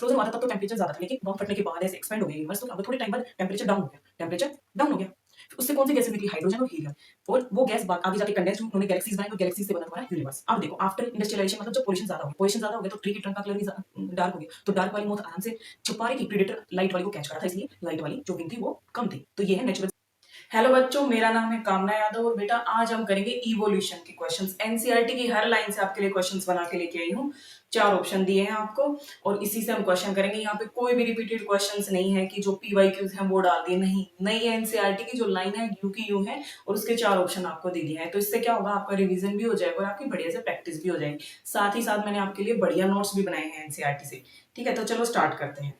Explosion हुआ था तब तो टेम्परेचर ज्यादा था, लेकिन बम फटने के बाद ऐसे एक्सपेंड हो गया यूनिवर्स, तो अब थोड़े टाइम बाद टेम्परेचर डाउन हो गया, टेम्परेचर डाउन हो गया। उससे कौन सी गैसेस निकली? हाइड्रोजन और हीलियम, और वो गैस आगे जाके कंडेंस हुई, उन्होंने गैलेक्सीज बनाई और गैलेक्सीज से बना हमारा यूनिवर्स। अब देखो आफ्टर इंडस्ट्रियलाइजेशन मतलब जब पोल्यूशन ज्यादा हो गया, पोल्यूशन ज्यादा हो गया तो ट्री की ट्रंक का कलर भी डार्क हो गया, तो डार्क वाली मौत आराम से छुपा रही थी, प्रीडेटर लाइट वाली को कैच कर रहा था, इसलिए लाइट वाली जो विंग थी वो कम थी। तो ये है नेचुरल। हेलो बच्चों, मेरा नाम है कामना यादव और बेटा आज हम करेंगे इवोल्यूशन के क्वेश्चंस। एनसीईआरटी की हर लाइन से आपके लिए क्वेश्चंस बना के लेके आई हूँ। 4 ऑप्शन दिए हैं आपको और इसी से हम क्वेश्चन करेंगे। यहाँ पे कोई भी रिपीटेड क्वेश्चंस नहीं है कि जो पीवाईक्यूज हैं वो डाल दिए, नहीं। नई एनसीईआरटी की जो लाइन है यू की यू है और उसके 4 ऑप्शन आपको दे दिए हैं। तो इससे क्या होगा, आपका रिविजन भी हो जाएगा और आपकी बढ़िया से प्रैक्टिस भी हो जाएगी। साथ ही साथ मैंने आपके लिए बढ़िया नोट्स भी बनाए हैं एनसीईआरटी से। ठीक है, तो चलो स्टार्ट करते हैं।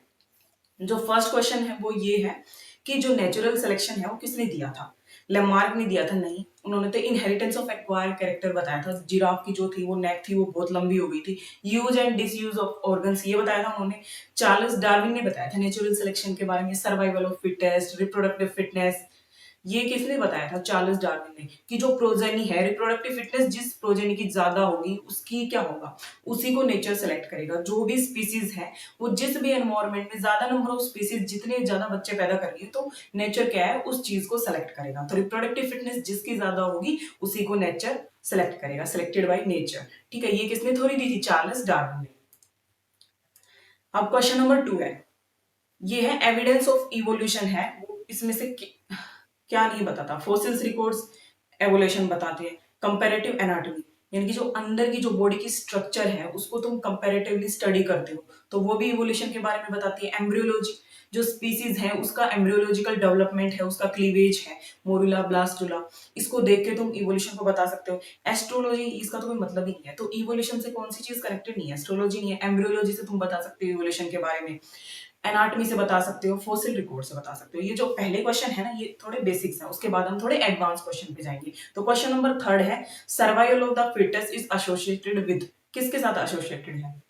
जो फर्स्ट क्वेश्चन है वो ये है कि जो नेचुरल सिलेक्शन है वो किसने दिया था? लेमार्क ने दिया था? नहीं, उन्होंने तो इनहेरिटेंस ऑफ एक्वायर्ड कैरेक्टर बताया था। जिराफ की जो थी वो नेक थी वो बहुत लंबी हो गई थी। Use and disuse of organs ये बताया था उन्होंने। चार्ल्स डार्विन ने बताया था नेचुरल सिलेक्शन के बारे में, survival of fittest, reproductive fitness. ये किसने बताया था? चार्ल्स डार्विन ने, कि जो प्रोजेनी है, रिप्रोडक्टिव फिटनेस जिस प्रोजेनी की ज्यादा होगी उसकी क्या होगा, उसी को नेचर सेलेक्ट करेगा। जो भी स्पीसीज है वो जिस भी एनवायरमेंट में ज्यादा नंबर ऑफ स्पीसीज जितने ज्यादा बच्चे पैदा कर रही है तो नेचर क्या है उस चीज को सेलेक्ट करेगा। तो रिप्रोडक्टिव फिटनेस जिसकी ज्यादा होगी उसी को नेचर सेलेक्ट करेगा, सिलेक्टेड बाय नेचर। ठीक है, ये किसने थ्योरी दी थी? चार्ल्स डार्विन ने। अब क्वेश्चन नंबर 2 है, ये है एविडेंस ऑफ इवोल्यूशन है, इसमें से क्या नहीं बताता? फोसिल्स रिकॉर्ड्स एवोल्यूशन बताते हैं। कंपैरेटिव एनाटॉमी यानी कि जो अंदर की जो बॉडी की स्ट्रक्चर है उसको तुम कंपैरेटिवली स्टडी करते हो तो वो भी इवोल्यूशन के बारे में बताती है। एम्ब्रियोलॉजी, जो स्पीसीज है उसका एम्ब्रियोलॉजिकल डेवलपमेंट है, उसका क्लीवेज है, मोरुला ब्लास्टुला, इसको देख के तुम इवोल्यूशन को बता सकते हो। एस्ट्रोलॉजी, इसका तो कोई मतलब ही नहीं है, तो इवोल्यूशन से कौन सी चीज कनेक्टेड नहीं है? एस्ट्रोलॉजी नहीं है। एम्ब्रियोलॉजी से तुम बता सकते हो इवोल्यूशन के बारे में, एनाटॉमी से बता सकते हो, फोसिल रिकॉर्ड से बता सकते हो। ये जो पहले क्वेश्चन है ना ये थोड़े बेसिक्स हैं, उसके बाद हम थोड़े एडवांस क्वेश्चन पे जाएंगे। तो क्वेश्चन नंबर 3 है, survival of the fittest is associated with, किसके साथ एसोसिएटेड है?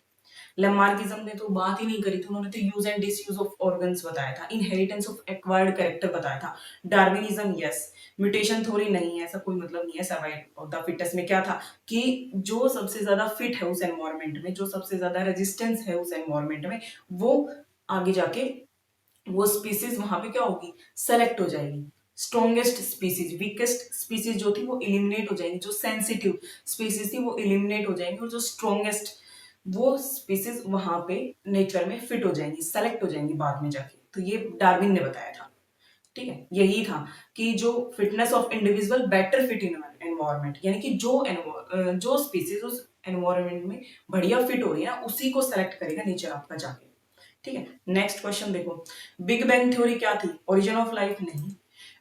लेमार्किज्म ने तो बात ही नहीं करी थी, उन्होंने तो use and disuse of organs बताया था, इनहेरिटेंस ऑफ एक्वायर्ड कैरेक्टर बताया था। डार्विनिज्म यस, म्यूटेशन थ्योरी नहीं है, ऐसा कोई मतलब नहीं है। सर्वाइवल ऑफ द फिटेस्ट में क्या था कि जो सबसे ज्यादा फिट है उस एनवायरमेंट में, जो सबसे ज्यादा रेजिस्टेंस है उस एनवायरमेंट में, वो आगे जाके वो स्पीसीज वहां पे क्या होगी, सेलेक्ट हो जाएगी। स्ट्रॉन्गेस्ट स्पीसीज, वीकेस्ट स्पीसीज जो थी वो इलिमिनेट हो जाएंगी, जो सेंसिटिव स्पीसीज थी वो इलिमिनेट हो जाएंगी और जो स्ट्रॉन्गेस्ट वो स्पीसीज वहां पे नेचर में फिट हो जाएंगी, सेलेक्ट हो जाएंगी बाद में जाके। तो ये डार्विन ने बताया था। ठीक है, यही था कि जो fitness of individual better fit in environment, यानी कि जो स्पीसीज उस एनवायरमेंट में बढ़िया फिट हो रही है ना उसी को सेलेक्ट करेगा नेचर आपका जाके। ठीक है, नेक्स्ट क्वेश्चन देखो, बिग बैंग थ्योरी क्या थी? ओरिजिन ऑफ लाइफ नहीं।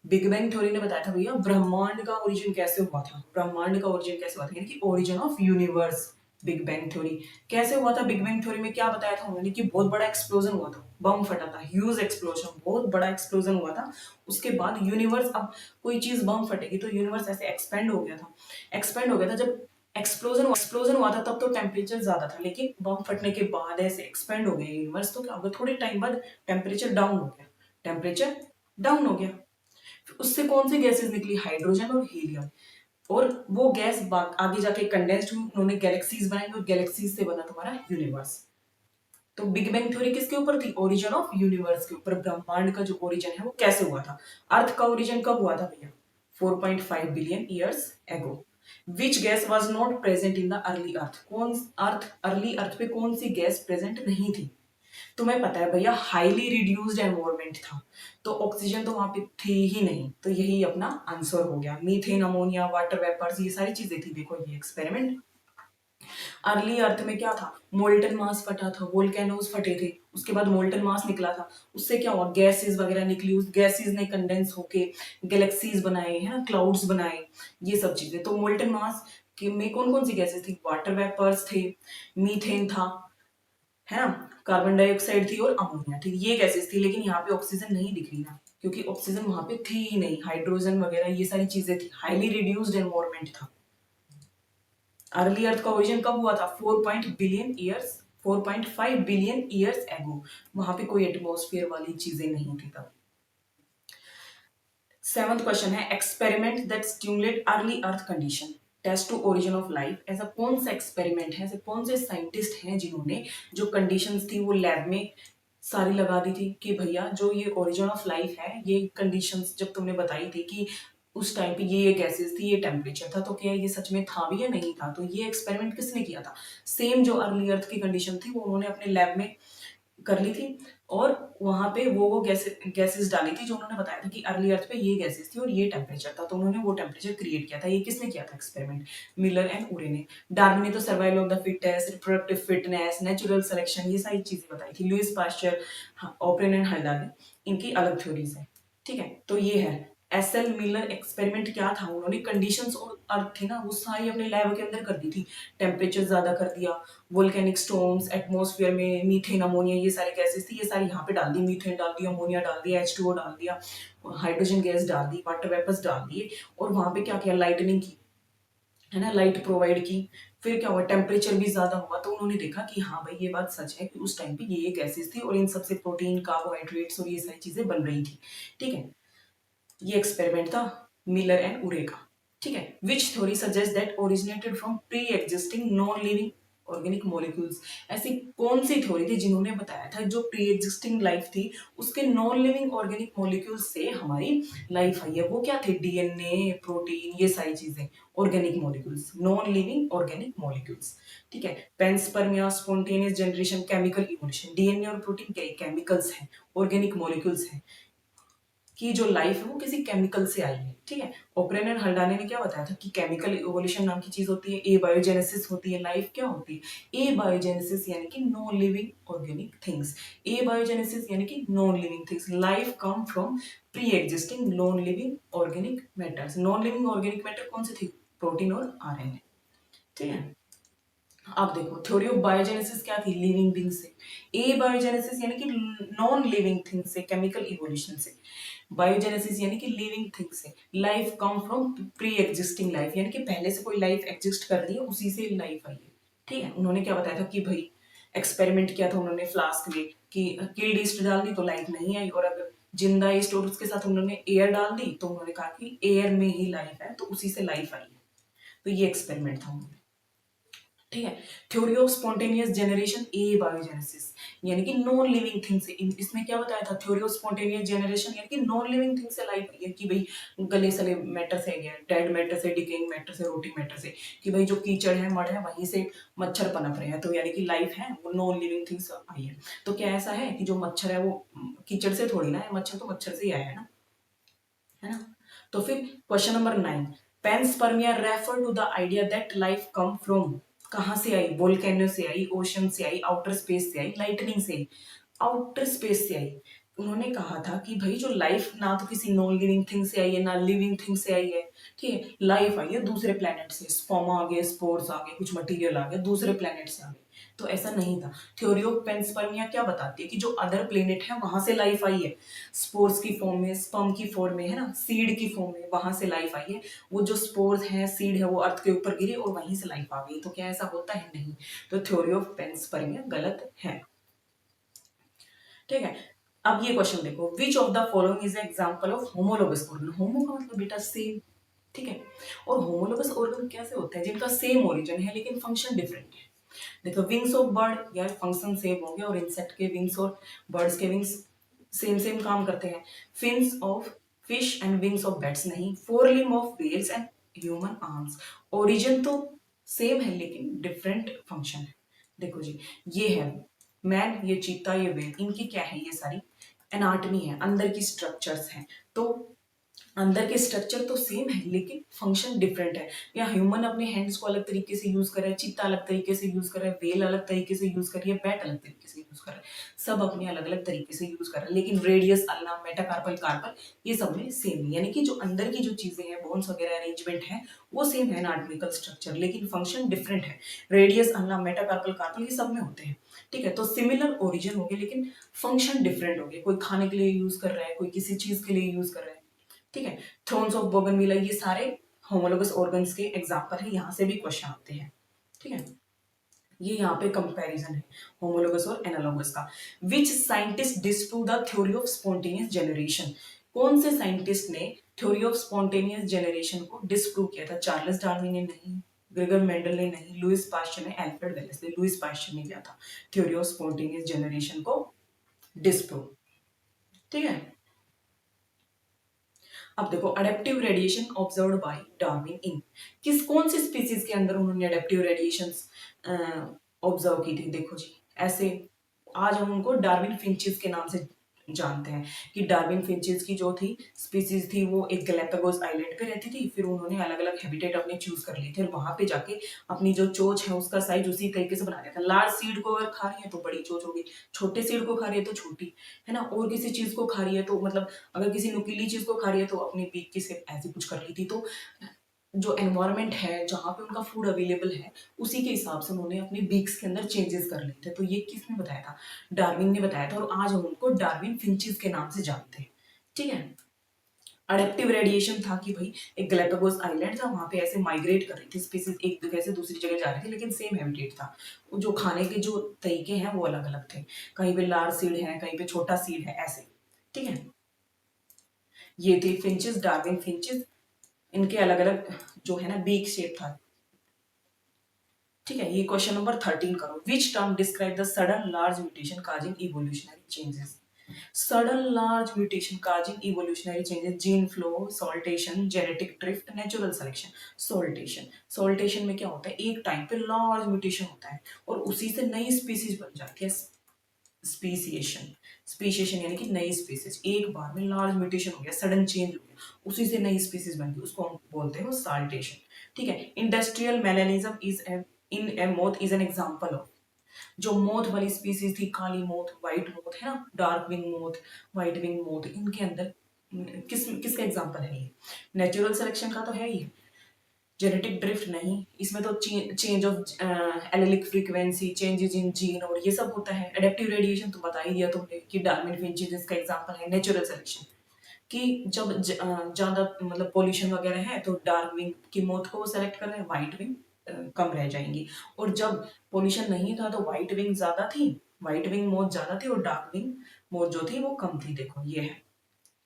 बिग बैंग थ्योरी ने बताया था भैया ब्रह्मांड का ओरिजिन कैसे हुआ था, ब्रह्मांड का ओरिजिन कैसे हुआ था, यानी कि origin of universe. Big bang theory कैसे हुआ था? बिग बैंग थ्योरी में क्या बताया था उन्होंने कि बहुत बड़ा एक्सप्लोजन हुआ था, बम फटा था, ह्यूज एक्सप्लोजन, बहुत बड़ा एक्सप्लोजन हुआ था। उसके बाद यूनिवर्स, अब कोई चीज बम फटेगी तो यूनिवर्स ऐसे एक्सपेंड हो गया था, एक्सपेंड हो गया था। जब एक्सप्लोजन हुआ था तब तो टेम्परेचर ज्यादा था, लेकिन बम फटने के बाद ऐसे एक्सपेंड हो गया यूनिवर्स, तो क्या होगा, थोड़े टाइम बाद टेम्परेचर डाउन हो गया, टेम्परेचर डाउन हो गया। उससे कौन सी गैसेस निकली? हाइड्रोजन और हीलियम, और वो गैस आगे जाके कंडेंस्ड हुई, उन्होंने गैलेक्सीज बनाई और गैलेक्सीज से बना तुम्हारा यूनिवर्स। तो बिग बैंग थ्योरी किसके ऊपर थी? ओरिजिन ऑफ यूनिवर्स के ऊपर, ब्रह्मांड का जो ओरिजिन है वो कैसे हुआ था। अर्थ का ओरिजिन कब हुआ था भैया? 4.5 billion years ago. Which gas was not present in the early earth, early अर्थ पे कौन सी गैस प्रेजेंट नहीं थी? तुम्हें पता है भैया हाईली रिड्यूस्ड एनवायरमेंट था, तो ऑक्सीजन तो वहां पे थी ही नहीं, तो यही अपना आंसर हो गया। मीथेन, अमोनिया, वाटर वेपर्स, ये सारी चीजें थी। देखो ये एक्सपेरिमेंट, अर्ली अर्थ में क्या था, मोल्टन मास फटा था, वोल्केनोज फटे थे, उसके बाद मोल्टन मास निकला था, उससे क्या हुआ, गैसेस वगैरह निकली, उस गैसेस ने कंडेंस होके गैलेक्सीज बनाए, है ना, क्लाउड्स बनाए, ये सब चीजें। तो मोल्टन मास में कौन कौन सी गैसेस थी? वाटर वेपर्स थे, मीथेन था, है ना, कार्बन डाइऑक्साइड थी और अमोनिया थी, ये गैसेस थी। लेकिन यहाँ पे ऑक्सीजन नहीं दिख रही ना, क्योंकि ऑक्सीजन वहां पे थी ही नहीं, हाइड्रोजन वगैरह ये सारी चीजें थी, हाईली रिड्यूस्ड एनवायरमेंट था। अर्ली अर्थ का ओरिजिन कब हुआ था? 4.5 बिलियन ईयर्स एगो। वहां पे कोई एटमॉस्फेयर वाली चीजें नहीं थी तब। 7th क्वेश्चन है, experiment that stimulate early earth condition. Test to origin of life, ऐसा कौन सा एक्सपेरिमेंट है, ऐसे कौन से साइंटिस्ट हैं जिन्होंने जो कंडीशंस थी वो लैब में सारी लगा दी थी कि भैया जो ये ओरिजिन ऑफ लाइफ है, ये कंडीशंस जब तुमने बताई थी कि उस टाइम पे ये गैसेस थी, ये टेम्परेचर था, तो क्या ये सच में था भी या नहीं था? तो ये एक्सपेरिमेंट किसने किया था? सेम जो अर्ली अर्थ की कंडीशन थी वो उन्होंने अपने लैब में कर ली थी, और वहां पे वो गैसेस डाली थी जो उन्होंने बताया था कि अर्ली अर्थ पे ये गैसेस थी और ये टेम्परेचर था, तो उन्होंने वो टेम्परेचर क्रिएट किया था। ये किसने किया था एक्सपेरिमेंट? मिलर एंड उरे ने। डार्विन ने तो survival of the fittest, reproductive fitness, natural selection, ये सारी चीजें बताई थी। लुइस पास्चर, ओपरेन एंड हल्डा ने, इनकी अलग थ्योरीज है। ठीक है, तो ये है एसएल मिलर एक्सपेरिमेंट। क्या था? उन्होंने कंडीशंस और अर्थ थी ना वो सारी अपने लैब के अंदर कर दी थी। टेम्परेचर ज्यादा कर दिया, वोल्केनिक स्टॉर्म्स, एटमॉस्फेयर में मीथेन, अमोनिया, ये सारी गैसेस थी, ये सारी यहाँ पे डाल दी। मीथेन डाल दिया, अमोनिया डाल दिया, H2O डाल दिया, हाइड्रोजन गैस डाल दी, वाटर वेपर्स डाल दिए, और वहां पे क्या किया? लाइटनिंग की, है ना, लाइट प्रोवाइड की। फिर क्या हुआ? टेम्परेचर भी ज्यादा हुआ, तो उन्होंने देखा कि हाँ भाई ये बात सच है कि उस टाइम पे ये गैसेस थी और इन सबसे प्रोटीन, कार्बोहाइड्रेट्स और ये सारी चीजें बन रही थी। ठीक है, ये एक्सपेरिमेंट था मिलर एंड उरे का। ठीक है, विच theory suggest that originated from pre existing non living organic molecules? ऐसी कौन सी थ्योरी थी जिन्होंने बताया था जो प्री एग्जिस्टिंग लाइफ थी उसके नॉन लिविंग ऑर्गेनिक मॉलिक्यूल्स से हमारी लाइफ आई है? वो क्या थे? डीएनए, प्रोटीन, ये सारी चीजें organic molecules, non living organic molecules. ठीक है, panspermia, spontaneous generation, chemical evolution. DNA और प्रोटीन क्या है? केमिकल्स हैं, ऑर्गेनिक मॉलिक्यूल्स हैं, की जो लाइफ है वो किसी केमिकल से आई है। ठीक है, ओपरेन एंड हल्डाने ने क्या बताया था कि केमिकल इवोल्यूशन नाम की चीज होती है, ए बायोजेनेसिस होती है, लाइफ क्या होती है? ए बायोजेनेसिस यानी कि नॉन लिविंग ऑर्गेनिक थिंग्स। ए बायोजेनेसिस यानी कि non living things. Life come from pre existing non living organic matters. Non living organic matter कौन से थे? प्रोटीन और आरएनए। ठीक है, अब देखो थ्योरी ऑफ बायोजेनेसिस क्या थी? लिविंग थिंग से। ए बायोजेनेसिस यानी कि नॉन लिविंग थिंग से, केमिकल इवोल्यूशन से। बायोजेनेसिस यानी कि लिविंग थिंग से। Life come from pre existing life, यानी कि पहले से कोई लाइफ एग्जिस्ट कर रही है उसी से लाइफ आई है। ठीक है, उन्होंने क्या बताया था कि भाई एक्सपेरिमेंट किया था उन्होंने फ्लास्क में कि किल्ड ईस्ट डाल दी तो लाइफ नहीं आई, और अगर जिंदा ईस्ट और उसके साथ उन्होंने एयर डाल दी तो उन्होंने कहा कि एयर में ही लाइफ है, तो उसी से लाइफ आई है। तो ये एक्सपेरिमेंट था उन्होंने। ठीक है, theory of spontaneous generation, A biogenesis यानी कि नॉन लिविंग थिंग से। इसमें क्या बताया था? थ्योरी ऑफ स्पॉन्टेनियस जनरेशन यानी कि नॉन लिविंग थिंग से लाइफ आई है, कि भाई गले सले मैटर से गया, डेड मैटर से, डिकेइंग मैटर से, रोटिंग मैटर से, कि भाई जो कीचड़ है, मड है, वहीं से मच्छर पनप रहे हैं, तो यानी कि लाइफ है वो नॉन लिविंग थिंग्स आई है। तो क्या ऐसा है कि जो मच्छर है वो कीचड़ से थोड़ी ना है? मच्छर तो मच्छर से ही आया है ना? तो फिर question number 9, panspermia refer to the idea that life come from, कहां से आई? वोल्केनो से आई, ओशन से आई, आउटर स्पेस से आई, लाइटनिंग से आई। आउटर स्पेस से आई। उन्होंने कहा था कि भाई जो लाइफ ना तो किसी नॉन लिविंग थिंग से आई है ना लिविंग थिंग से आई है। ठीक है, लाइफ आई है दूसरे प्लेनेट से, स्पर्मा आ गए, स्पोर्स आ गए, कुछ मटेरियल आ गया दूसरे प्लेनेट से आ गए। तो ऐसा नहीं था। थ्योरी ऑफ पेंस्पर्मिया क्या बताती है कि जो अदर प्लेनेट है वहां से लाइफ आई है, स्पोर्स की फॉर्म में, स्पर्म की फॉर्म में, है ना, सीड की फॉर्म में, वहां से लाइफ आई है। वो जो स्पोर्स हैं, सीड है, वो अर्थ के ऊपर गिरे और वहीं से लाइफ आ गई। तो क्या ऐसा होता है? नहीं। तो थ्योरी ऑफ पेंस्पर्मिया गलत है। ठीक है, अब ये क्वेश्चन देखो, which of the following is example of homologous organ? Homo का मतलब बेटा सेम। ठीक है, और होमोलोगस ऑर्गन कैसे होते हैं? जिनका सेम ओरिजिन है लेकिन फंक्शन डिफरेंट है। देखो, विंग्स ऑफ बर्ड, यार फंक्शन सेम हो गया, और इंसेक्ट के विंग्स और बर्ड्स के विंग्स सेम सेम काम करते हैं। Fins of fish and wings of bats नहीं। Fore limb of whales and human arms. Origin तो सेम है लेकिन डिफरेंट फंक्शन है। देखो जी, ये है मैन, ये चीता, ये व्हेल, इनकी क्या है? ये सारी एनाटमी है, अंदर की स्ट्रक्चर्स हैं। तो अंदर के स्ट्रक्चर तो सेम है लेकिन फंक्शन डिफरेंट है। या ह्यूमन अपने हैंड्स को अलग तरीके से यूज कर रहा है, चीता अलग तरीके से यूज कर रहा है, व्हेल अलग तरीके से यूज कर रही है, बैट अलग तरीके से यूज कर रहा है। सब अपने अलग अलग तरीके से यूज कर रहा है, लेकिन रेडियस, अल्ना, मेटाकार्पल, कार्पल, ये सब में सेम है। यानी कि जो अंदर की जो चीजें हैं, बोन्स वगैरह अरेंजमेंट है, वो सेम है एनाटॉमिकल स्ट्रक्चर, लेकिन फंक्शन डिफरेंट है। रेडियस, अल्ना, मेटाकार्पल, कार्पल, ये सब में होते हैं। ठीक है, तो सिमिलर ओरिजिन हो गए लेकिन फंक्शन डिफरेंट हो गए। कोई खाने के लिए यूज कर रहा है, कोई किसी चीज के लिए यूज कर रहा है। ठीक है, थ्रोन्स ऑफ बोगनविला, ये सारे होमोलोगस ऑर्गन्स के एग्जांपल है, यहाँ से भी क्वेश्चन आते हैं। ठीक है, ये यहाँ पे कंपैरिजन है होमोलोगस और एनालोगस का। Which scientist disprove the theory of spontaneous generation? कौन से साइंटिस्ट ने थ्योरी ऑफ स्पॉन्टेनियस जनरेशन को डिस्प्रूव किया था चार्ल्स डार्विन ने नहीं, ग्रेगर मेंडल ने नहीं, लुइस पास्चर ने, एल्फ्रेड वेलेस ने। लुइस पास्चर ने किया था थ्योरी ऑफ स्पॉन्टेनियस जनरेशन को डिस्प्रूव। ठीक है, अब देखो adaptive radiation observed by Darwin in, कौन सी स्पीसीज के अंदर उन्होंने अडेप्टिव रेडिएशंस ऑब्जर्व की थी। देखो जी, ऐसे आज हम उनको डार्विन फिंचेस के नाम से जानते हैं कि डार्विन फिंचेस की जो थी स्पीसीज थी वो एक गैलापागोस आइलैंड पे रहती थी, फिर उन्होंने अलग अलग हैबिटेट अपने चूज कर लिए थे और वहां पे जाके अपनी जो चोंच है उसका साइज उसी तरीके से बना लिया था। लार्ज सीड को अगर खा रही है तो बड़ी चोंच होगी, छोटे सीड को खा रही है तो छोटी, है ना, और किसी चीज को खा रही है तो मतलब अगर किसी नुकीली चीज को खा रही है तो अपनी बीक की शेप ऐसी कुछ कर ली थी। तो जो एनवायरनमेंट है जहाँ पे उनका फूड अवेलेबल है उसी के हिसाब से उन्होंने अपने बीक्स के अंदर चेंजेस कर लिए थे। तो ये किसने बताया था, डार्विन ने बताया था, और आज हम उनको डार्विन फिंचेस के नाम से जानते हैं। ठीक है, अडेप्टिव रेडिएशन था कि भाई एक गैलापागोस आइलैंड था, वहां पे ऐसे माइग्रेट कर रही थी स्पीसीज, एक जगह से दूसरी जगह जा रही थी लेकिन सेम हैबिटेट था। जो खाने के जो तरीके हैं वो अलग अलग थे, कहीं पे लार्ज सीड है कहीं पे छोटा सीड है ऐसे। ठीक है, ये थे फिंचेस, डार्विन फिंचेस, इनके अलग अलग जो है ना बीक शेप था। ठीक है, ये क्वेश्चन नंबर 13 करो। Which term describe the sudden large mutation causing evolutionary changes. Sudden large mutation causing evolutionary changes, gene flow, saltation, genetic drift, natural selection. Saltation, saltation में क्या होता है, एक टाइम पे लार्ज म्यूटेशन होता है और उसी से नई स्पीसीज बन जाती है। स्पीसिएशन, स्पीशिएशन यानी कि नई स्पीसीज, एक बार में लार्ज म्यूटेशन हो गया, सडन चेंज हो गया, उसी से नई स्पीसीज बन गई, उसको हम बोलते हैं वो साल्टेशन। ठीक है, industrial melanism is in A moth is an example of, जो मोथ वाली स्पीसीज थी, काली मोथ, व्हाइट मोथ, है ना, dark wing moth, white wing moth, इनके अंदर किसका एग्जांपल है ये, नेचुरल सिलेक्शन का तो है ही। जेनेटिक ड्रिफ्ट नहीं, इसमें तो change of allylic frequency, changes in gene और ये सब होता है। एडेप्टिव रेडिएशन तो बता ही दिया तुमने कि डार्विन फिंचेस इसका एग्जांपल है। नेचुरल सिलेक्शन कि जब ज्यादा मतलब पोल्यूशन वगैरह है तो डार्क विंग की मोथ को वो सेलेक्ट कर रहे हैं, व्हाइट विंग कम रह जाएंगी, और जब पोल्यूशन नहीं था तो व्हाइट विंग ज्यादा थी, व्हाइट विंग मोथ ज्यादा थी और डार्क विंग मोथ जो थी वो कम थी। देखो ये है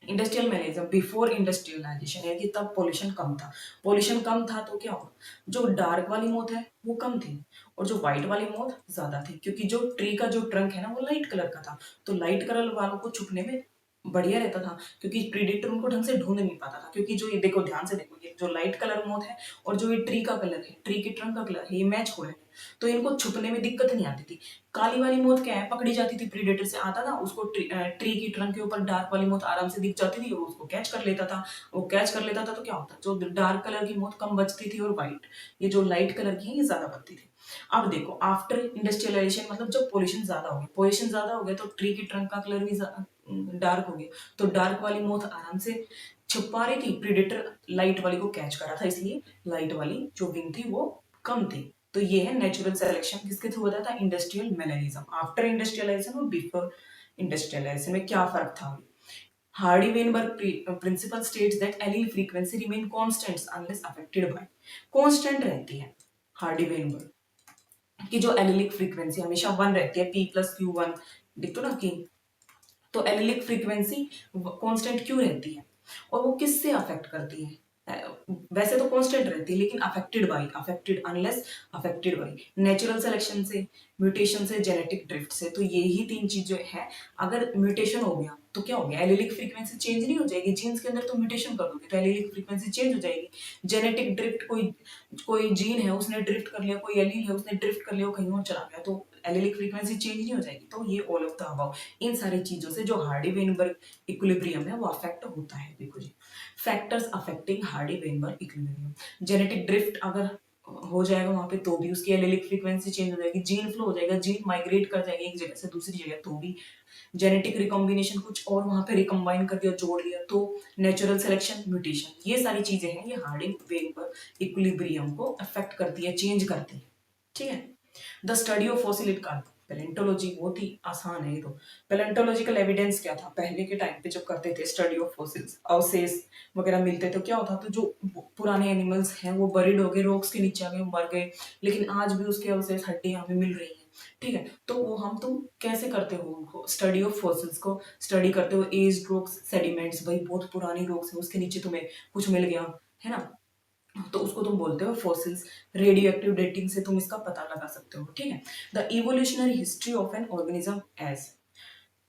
इंडस्ट्रियल मैनेजम, बिफोर इंडस्ट्रियलाइजेशन यानी कि तब पोल्यूशन कम था। पोल्यूशन कम था तो क्या हुआ, जो डार्क वाली मोथ है वो कम थी और जो व्हाइट वाली मोथ ज्यादा थी, क्योंकि जो ट्री का जो ट्रंक है ना वो लाइट कलर का था, तो लाइट कलर वालों को छुपने में बढ़िया रहता था, क्योंकि प्रीडेटर उनको ढंग से ढूंढ नहीं पाता था। क्योंकि जो ये देखो ध्यान से देखो, ये जो लाइट कलर मोथ है और जो ये ट्री का कलर है, ट्री के ट्रंक का कलर है, ये मैच हो रहे हैं, तो इनको छुपने में दिक्कत नहीं आती थी। काली वाली मोथ क्या है, पकड़ी जाती थी, प्रीडेटर से आता था उसको, ट्री की ट्रंक के ऊपर डार्क वाली मोथ आराम से दिख जाती थी और उसको कैच कर लेता था। वो कैच कर लेता था तो क्या होता, जो डार्क कलर की मोथ कम बचती थी और व्हाइट, ये जो लाइट कलर की है ये ज्यादा बचती थी। अब देखो आफ्टर इंडस्ट्रियलाइजेशन मतलब जब पोल्यूशन ज्यादा हो गया, पोल्यूशन ज्यादा हो गया तो ट्री की ट्रंक का कलर भी डार्क हो गया, तो डार्क वाली मोथ आराम से छुप पा रही थी, प्रीडेटर लाइट वाली को कैच कर रहा था, इसलिए लाइट वाली जो विंग थी वो कम थी। तो ये है नेचुरल सिलेक्शन, किसके थ्रू होता था, इंडस्ट्रियल मैनरिज्म। आफ्टर इंडस्ट्रियलाइजेशन और बिफोर इंडस्ट्रियलाइजेशन में क्या फर्क था। Hardy Weinberg principle states that allele frequency remain constants unless affected by, constant रहती है हार्डी वेनबर्ग की जो एलिलिक फ्रीक्वेंसी हमेशा 1 रहती है, P+Q1 देखो ना कि, तो एलिलिक फ्रीक्वेंसी कांस्टेंट क्यों रहती है और वो किससे अफेक्ट करती है, वैसे तो कांस्टेंट रहती है लेकिन affected by, affected unless affected by natural selection से, म्यूटेशन से, जेनेटिक ड्रिफ्ट से। तो ये ही तीन चीजें हैं। अगर म्यूटेशन हो गया तो क्या हो गया, एलिलिक फ्रीक्वेंसी चेंज नहीं हो जाएगी, जीन्स के अंदर तो म्यूटेशन कर दोगे तो एलिलिक फ्रीक्वेंसी चेंज हो जाएगी। जेनेटिक ड्रिफ्ट, कोई कोई जीन है उसने ड्रिफ्ट कर लिया, कोई एलील है उसने ड्रिफ्ट कर लिया, कहीं और चला गया, तो एलिलिक फ्रीक्वेंसी चेंज नहीं हो जाएगी। तो ये ऑल ऑफ द अबव, इन सारी चीजों से जो हार्डी वेनबर्ग इक्विलिब्रियम है वो अफेक्ट होता है। देखो जी, factors affecting Hardy Weinberg equilibrium, genetic drift अगर हो जाएगा वहां पे तो भी उसकी एलिलिक फ्रीक्वेंसी चेंज हो जाएगी, जीन फ्लो हो जाएगा, जीन माइग्रेट कर जाएगी एक जगह से दूसरी जगह तो भी, जेनेटिक रिकॉम्बिनेशन कुछ और वहां पे रिकम्बाइन कर दिया, जोड़ लिया, तो नेचुरल सिलेक्शन, म्यूटेशन, ये सारी चीजें हैं, ये हार्डी वेनबर्ग इक्विलिब्रियम को अफेक्ट करती है, चेंज करती है। ठीक है, the study of fossil carbon, palaeontology बहुत ही आसान है ये तो। पैलेंटोलॉजिकल एविडेंस क्या था, पहले के टाइम पे जब करते थे स्टडी ऑफ फॉसिल्स, अवशेष वगैरह मिलते तो क्या होता था, जो पुराने एनिमल्स हैं वो बरीड हो गए, रॉक्स के नीचे आ गए, मर गए, लेकिन आज भी उसके अवशेष, हड्डियां हमें मिल रही हैं। ठीक है, तो वो हम तुम कैसे करते हो उनको, स्टडी ऑफ फॉसिल्स को स्टडी करते हो, एज रॉक्स सेडिमेंट्स, भाई बहुत पुरानी रॉक्स है उसके नीचे तुम्हें कुछ मिल गया है ना, तो उसको तुम बोलते हो फॉसिल्स। रेडियो एक्टिव डेटिंग से तुम इसका पता लगा सकते हो। ठीक है, the evolutionary history of an organism as,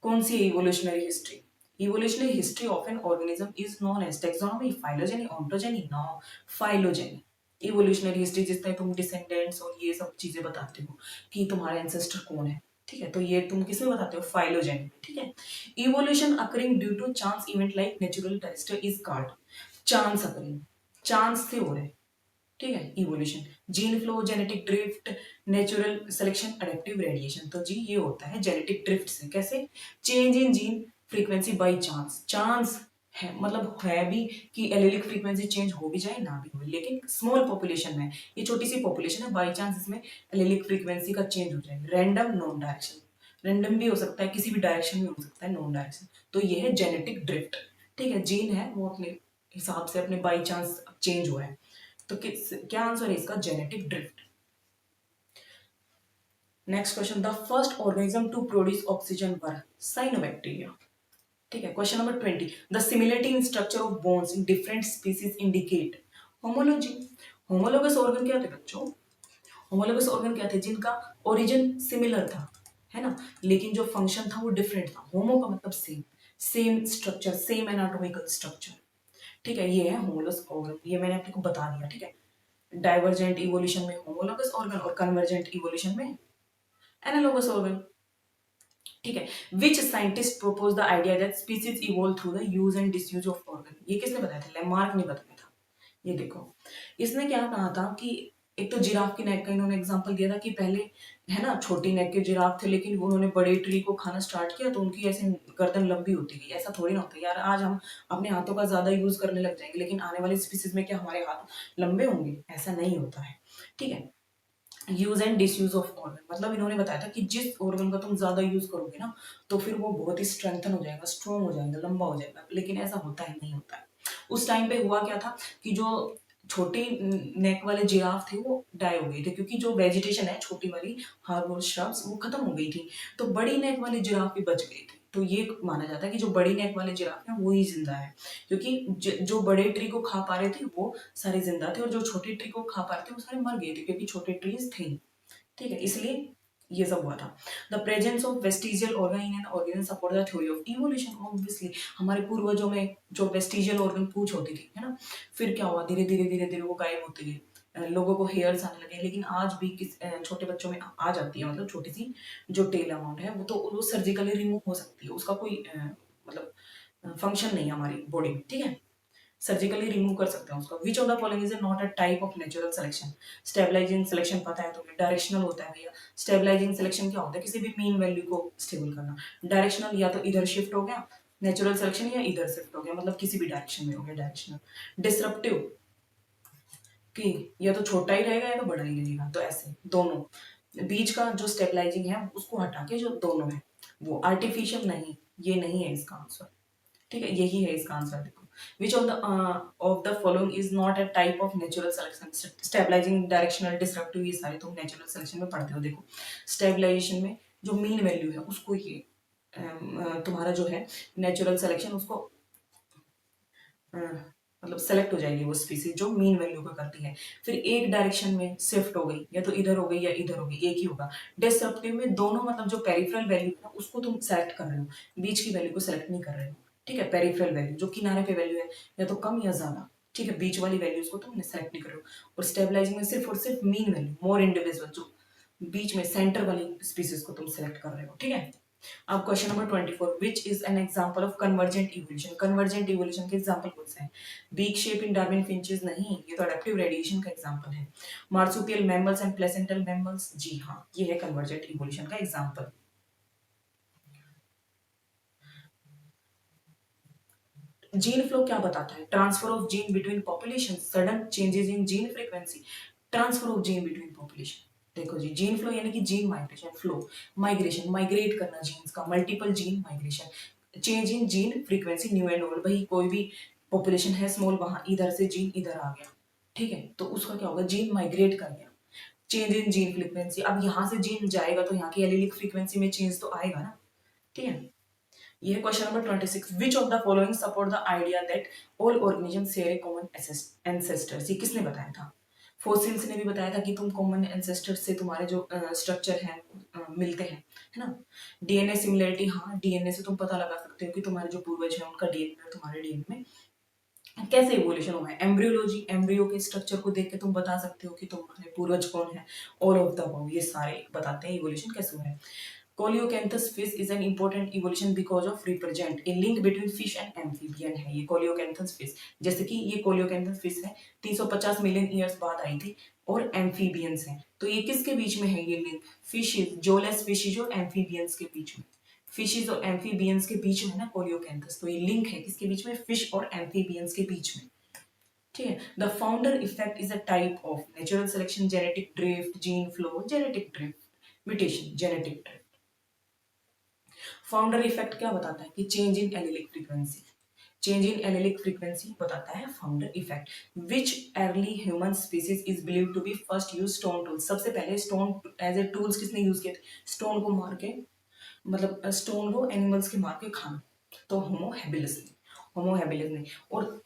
कौन सी evolutionary history, evolutionary history of an organism is known as taxonomy, phylogeny, ontogeny, no phylogeny. Evolutionary history जिस तरह तुम डिसेंडेंट्स और ये सब चीजें बताते हो कि तुम्हारा एंसेस्टर कौन है, ठीक है, तो ये तुम किसमें बताते हो, फाइलोजेनी में। ठीक है, evolution occurring due to chance event like natural disaster is called, chance occurring, chance से हो रहे, ठीक है, evolution. Gene flow, genetic drift, natural selection, adaptive radiation, तो जी ये होता है जेनेटिक ड्रिफ्ट से। कैसे, change in gene frequency by chance, chance है मतलब है भी कि एलेलिक फ्रीक्वेंसी चेंज हो भी जाए ना भी हो, लेकिन स्मॉल पॉपुलेशन में, ये छोटी सी पॉपुलेशन है, बाय चांस इसमें एलेलिक फ्रीक्वेंसी का चेंज हो जाए। रैंडम, नॉन डायरेक्शन, रैंडम भी हो सकता है, किसी भी डायरेक्शन में हो सकता है, नॉन डायरेक्शन, तो ये है जेनेटिक ड्रिफ्ट। ठीक है, जीन है वो अपने हिसाब से अपने बाई चांस चेंज हुआ है, तो क्या आंसर है इसका, genetic drift. Next question, the first organism to produce oxygen were cyanobacteria. ठीक है, question number 20, the similarity in structure of bones in different species indicate homology. Homologous organ क्या थे बच्चों, होमोलोगस ऑर्गन क्या थे, जिनका ओरिजिन सिमिलर था, है ना, लेकिन जो फंक्शन था वो डिफरेंट था। होमो का मतलब same, same structure, same anatomical structure. ठीक है, ये है होमोलोगस ऑर्गन, ये मैंने आपको बता दिया। ठीक है, डाइवर्जेंट इवोल्यूशन में होमोलोगस ऑर्गन और कन्वर्जेंट इवोल्यूशन में एनालोगस ऑर्गन। ठीक है, which scientist propose the idea that species evolve through the use and disuse of organ, ये किसने बताया था, लेमार्क ने बताया था। ये देखो, इसने क्या कहा था कि एक तो जिराफ की नेक का इन्होंने एग्जांपल दिया था कि पहले है ना छोटी नेक के जिराफ थे, लेकिन उन्होंने बड़े ट्री को खाना स्टार्ट किया तो उनकी ऐसे गर्दन लंबी होती गई। ऐसा थोड़ी ना होता यार, आज हम अपने हाथों का ज्यादा यूज करने लग जाएंगे, लेकिन आने वाली स्पीसीज में क्या हमारे हाथ लंबे होंगे, ऐसा नहीं होता है। ठीक है, use and disuse of organ, मतलब इन्होंने बताया था कि जिस ऑर्गन का तुम ज्यादा यूज करोगे ना तो फिर वो बहुत ही स्ट्रेंथन हो जाएगा, स्ट्रॉन्ग हो जाएगा, लंबा हो जाएगा, लेकिन ऐसा होता है नहीं होता है। उस टाइम पे हुआ क्या था कि जो छोटी नेक वाले जिराफ थे वो डाई हो गए थे, क्योंकि जो वेजिटेशन है छोटी वाली हार्बोर श्रब्स वो खत्म हो गई थी, तो बड़ी नेक वाले जिराफ भी बच गए थे। तो ये माना जाता है कि जो बड़ी नेक वाले जिराफ है वो ही जिंदा है, क्योंकि जो बड़े ट्री को खा पा रहे थे वो सारे जिंदा थे, और जो छोटे ट्री को खा पा रहे थे वो सारे मर गए थे, क्योंकि छोटे ट्रीज थे। ठीक है, इसलिए ये सब हुआ था। The presence of vestigial organ in an organism support the theory of evolution, obviously हमारे पूर्वजों में जो वेस्टिजियल ऑर्गन पूछ होती थी, है ना, फिर क्या हुआ, धीरे धीरे धीरे धीरे वो गायब होते गए, लोगों को हेयर्स आने लगे, लेकिन आज भी छोटे बच्चों में आ जाती है, मतलब छोटी सी जो टेल अमाउंट है वो तो वो सर्जिकली रिमूव हो सकती है, उसका कोई मतलब फंक्शन नहीं है हमारी बॉडी में। ठीक है, सर्जिकली रिमूव कर सकते हैं उसको। Which of the following is not a type of natural selection, stabilising selection पता है तुम्हें, डायरेक्शनल होता है भैया। स्टेबलाइजिंग सिलेक्शन क्या होता है, किसी भी मीन वैल्यू को स्टेबल करना। डायरेक्शनल या तो इधर शिफ्ट हो गया नेचुरल सिलेक्शन, या इधर शिफ्ट हो गया, मतलब किसी भी डायरेक्शन में हो गया डायरेक्शनल। डिसरप्टिव कि या तो छोटा ही रहेगा या तो बड़ा ही रहेगा, तो ऐसे दोनों बीच का जो स्टेबलाइजिंग है उसको हटा के जो दोनों है वो। आर्टिफिशियल नहीं, ये नहीं है इसका आंसर। ठीक है, यही है इसका आंसर। देखो, which of the following is not a type of natural selection, stabilising, directional, disruptive, ये सारे तुम नेचुरल सिलेक्शन में पढ़ते हो। देखो, स्टेबलाइजेशन में जो मीन वैल्यू है उसको ये तुम्हारा जो है नेचुरल सिलेक्शन उसको मतलब सेलेक्ट हो जाएगी वो स्पीसीज जो मीन वैल्यू का करती है, फिर एक डायरेक्शन में शिफ्ट हो गई, या तो इधर हो गई या इधर हो गई, एक ही होगा। डिसरप्टिव में दोनों मतलब जो पेरिफेरल वैल्यू है उसको तुम सेलेक्ट कर रहे हो, बीच की वैल्यू को सेलेक्ट नहीं कर रहे हो। ठीक है, पेरिफेरल वैल्यू जो किनारे पे वैल्यू है या तो कम या ज्यादा, ठीक है, बीच वाली वैल्यूज को तुम सेलेक्ट नहीं कर रहे हो। और स्टेबलाइजिंग में सिर्फ और सिर्फ मीन वैल्यू, मोर इंडिविजुअल, जो बीच में सेंटर वाली स्पीसीज को तुम सेलेक्ट कर रहे हो। ठीक है, अब question number 24, which is an example of convergent evolution, convergent evolution के एग्जांपल कौन से हैं। Beak shape in Darwin finches नहीं, ये तो अडेप्टिव रेडिएशन का एग्जांपल है। Marsupial mammals and placental mammals, जी हाँ, ये है कन्वर्जेंट इवोल्यूशन का एग्जांपल। जीन फ्लो क्या बताता है, transfer of gene between population, sudden changes in gene frequency, transfer of gene between population. देखो जी, जीन फ्लो यानी कि gene migration, flow migration, migrate करना जीन्स का, multiple gene migration, change in gene frequency, new and old, भाई कोई भी population है स्मॉल, वहां इधर से जीन इधर आ गया, ठीक है, तो उसका क्या होगा, जीन माइग्रेट कर गया। चेंज इन जीन फ्रीक्वेंसी, अब यहाँ से जीन जाएगा तो यहाँ की एलिलिक फ्रीक्वेंसी में चेंज तो आएगा ना, ठीक है। ये है question number 26, which of the following support the idea that all organism share A common ancestors. ये किसने बताया था? फोसिल्स ने भी बताया था कि तुम कॉमन एंसेस्टर्स से तुम्हारे जो स्ट्रक्चर है मिलते हैं, है ना। डीएनए सिमिलरिटी, हाँ डीएनए से तुम पता लगा सकते हो कि तुम्हारे जो पूर्वज है उनका डीएनए और तुम्हारे डीएनए में कैसे इवोल्यूशन हुआ है। एम्ब्रियोलॉजी, एम्ब्रियो के स्ट्रक्चर को देख के तुम बता सकते हो कि तुम्हारे पूर्वज कौन है। ऑल ऑफ द अबव, ये सारे बताते हैं इवोल्यूशन कैसे हुआ है। Coelacanth fish is an important evolution because of represent a link between fish and amphibian है ये कोलियोकेंथस फिश। जैसे कि ये कोलियोकेंथस फिश है 350 मिलियन ईयर्स बाद आई थी और एम्फीबियंस है, तो ये किसके बीच में है ये लिंक? फिशिज, जोलेस फिशिज और एम्फीबियंस के बीच में। फिशिज और एम्फीबियंस के बीच में ना कोलियोकेंथस, तो ये लिंक है किसके बीच में? फिश और एम्फीबियंस के बीच में, ठीक है। The founder effect is a type of natural selection, genetic drift, gene flow, genetic drift, mutation, genetic drift. Founder effect क्या बताता है? कि change in allelic frequency, change in allelic frequency बताता है founder effect. Which early human species is believe to be first use stone tools. सबसे पहले stone age a tools किसने use किए थे? स्टोन को मार के, मतलब स्टोन को एनिमल्स के मार के खाना, तो होमो हैबिलिस ने, होमो हैबिलिस ने। और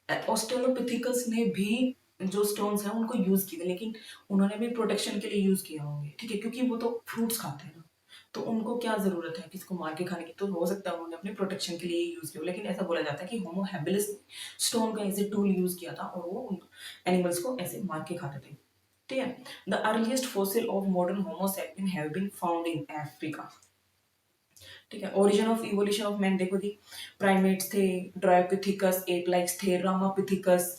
ऑस्ट्रेलोपिथिकस ने भी जो स्टोन्स हैं उनको यूज किए थे, लेकिन उन्होंने भी प्रोटेक्शन के लिए यूज किया होंगे, ठीक है, क्योंकि वो तो फ्रूट्स खाते हैं ना, तो उनको क्या जरूरत है किसको मार के खाने की, तो हो सकता है उन्होंने अपने प्रोटेक्शन के लिए यूज किया, लेकिन ऐसा बोला जाता है कि होमो हैबिलिस ने स्टोन का एज ए टूल यूज किया था और वो एनिमल्स को ऐसे मार के खाते थे, ठीक है। The earliest fossil of modern Homo sapien have been found in Africa, ठीक है। Origin of evolution of man देखो दी, प्राइमेट्स थे, ड्रायोपिथिकस एप लाइक्स थे, रामापिथिकस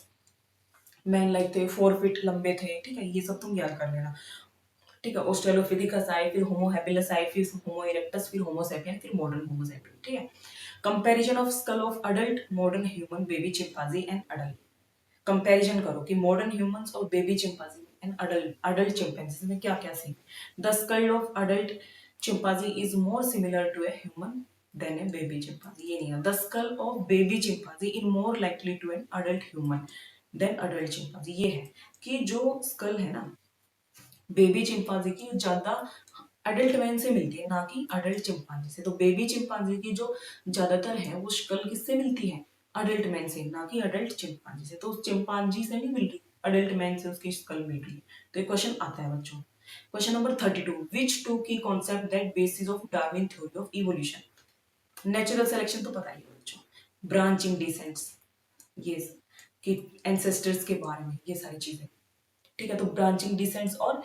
मैन लाइक थे, 4 फीट लंबे थे, ठीक है, ये सब तुम याद कर लेना, ठीक है। ऑस्ट्रेलोपिथिकस आए, फिर होमो हैबिलिस आए, फिर होमो इरेक्टस, फिर होमो सैपियन, फिर मॉडर्न होमो सैपियन, ठीक है। Comparison of skull of adult modern human baby chimpanzee and adult, comparison करो कि मॉडर्न ह्यूमंस और baby chimpanzee and adult adult chimpanzee में क्या क्या सीन। The skull of adult chimpanzee is more similar to a human than a baby chimpanzee, ये नहीं है। The skull of baby chimpanzee in more likely to an adult human then adult chimpanzee, ये है कि जो स्कल है ना baby chimpanzee की ज्यादा अडल्ट मैन से मिलती है, ना कि अडल्ट चिंपांजी से। तो बेबी चिंपांजी की जो ज्यादातर है वो स्कल किससे मिलती है? अडल्ट मैन से, ना कि अडल्ट चिंपांजी से। तो चिंपांजी से नहीं मिल रही, अडल्ट मैन से उसकी स्कल मिल रही है। तो ये क्वेश्चन आता है बच्चों। क्वेश्चन नंबर 32, विच टू की concept that basis of Darwin theory of evolution. Natural selection तो पता ही है बच्चों, ब्रांचिंग डिसेंट्स, ये कि एंसेस्टर्स के बारे में ये सारी चीजें, ठीक है। तो ब्रांचिंग डिसेंट्स और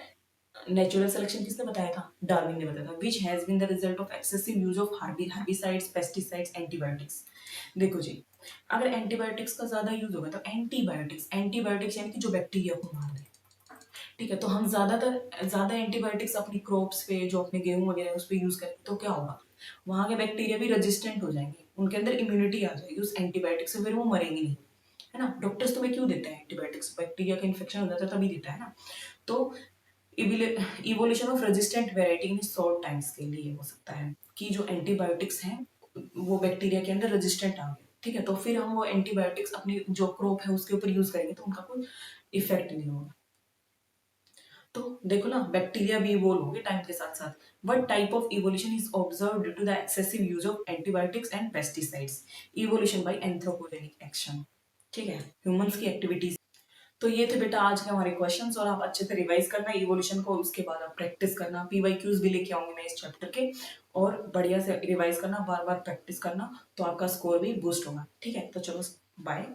नेचुरल सिलेक्शन किसने बताया था? डार्विन ने बताया था। Which has been the result of excessive use of herbicides, pesticides, antibiotics. देखो जी, अगर एंटीबायोटिक्स का ज्यादा यूज होगा तो एंटीबायोटिक्स, एंटीबायोटिक्स यानी कि जो बैक्टीरिया को मार दे, ठीक है। तो हम ज्यादा एंटीबायोटिक्स अपनी क्रॉप्स पे, जो अपने गेहूं वगैरह उस पर यूज करेंगे तो क्या होगा? वहां के बैक्टीरिया भी रेजिस्टेंट हो जाएंगे, उनके अंदर इम्यूनिटी आ जाएगी उस एंटीबायोटिक से, फिर वो मरेंगे नहीं, है ना। डॉक्टर्स तुम्हें क्यों देते हैं एंटीबायोटिक्स? बैक्टीरिया का इन्फेक्शन हो जाता है तभी देता है ना। तो evolution of resistant variety in short times के लिए हो सकता है कि जो एंटीबायोटिक्स हैं वो बैक्टीरिया के अंदर रेजिस्टेंट आ गए, ठीक है। तो फिर हम वो एंटीबायोटिक्स अपनी जो क्रॉप है उसके ऊपर यूज करेंगे तो उनका कोई इफेक्ट नहीं होगा। तो देखो ना, बैक्टीरिया भी इवोल्व होंगे टाइम के साथ साथ। What type of evolution is observed due to the excessive use of antibiotics and pesticides? Evolution by anthropogenic action, ठीक है, ह्यूमंस की एक्टिविटीज। तो ये थे बेटा आज के हमारे क्वेश्चंस, और आप अच्छे से रिवाइज करना इवोल्यूशन को, उसके बाद आप प्रैक्टिस करना। पीवाईक्यूज भी लेके आऊंगी मैं इस चैप्टर के, और बढ़िया से रिवाइज करना, बार बार प्रैक्टिस करना, तो आपका स्कोर भी बूस्ट होगा, ठीक है। तो चलो बाय।